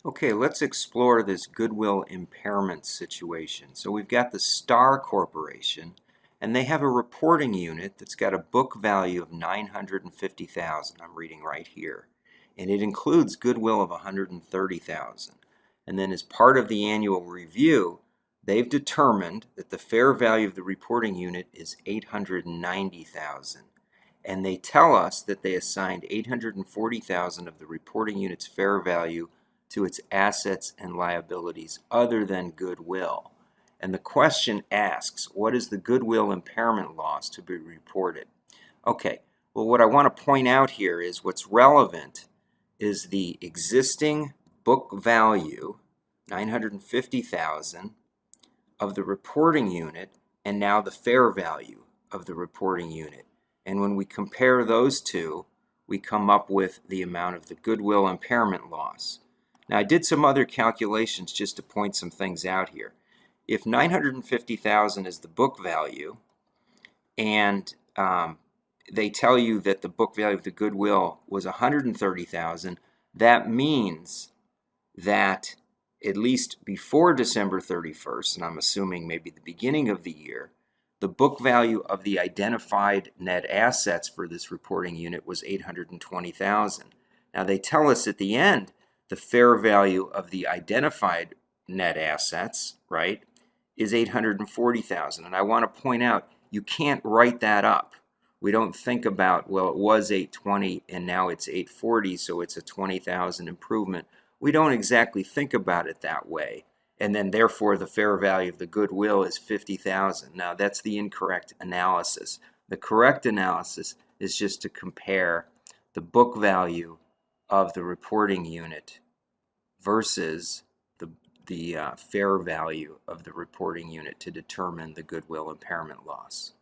Okay, let's explore this Goodwill impairment situation. So we've got the Star Corporation, and they have a reporting unit that's got a book value of $950,000. I'm reading right here. And it includes goodwill of $130,000. And then as part of the annual review, they've determined that the fair value of the reporting unit is $890,000. And they tell us that they assigned $840,000 of the reporting unit's fair value to its assets and liabilities other than goodwill. And the question asks, what is the goodwill impairment loss to be reported? Okay, well, what I want to point out here is what's relevant is the existing book value, $950,000, of the reporting unit, and now the fair value of the reporting unit. And when we compare those two, we come up with the amount of the goodwill impairment loss. Now, I did some other calculations just to point some things out here. If $950,000 is the book value, and they tell you that the book value of the goodwill was $130,000, that means that at least before December 31st, and I'm assuming maybe the beginning of the year, the book value of the identified net assets for this reporting unit was $820,000. Now, they tell us at the end the fair value of the identified net assets, right, is $840,000. And I want to point out, you can't write that up. We don't think about, well, it was $820 and now it's $840, so it's a $20,000 improvement. We don't exactly think about it that way. And then therefore the fair value of the goodwill is $50,000. Now that's the incorrect analysis. The correct analysis is just to compare the book value of the reporting unit versus the fair value of the reporting unit to determine the goodwill impairment loss.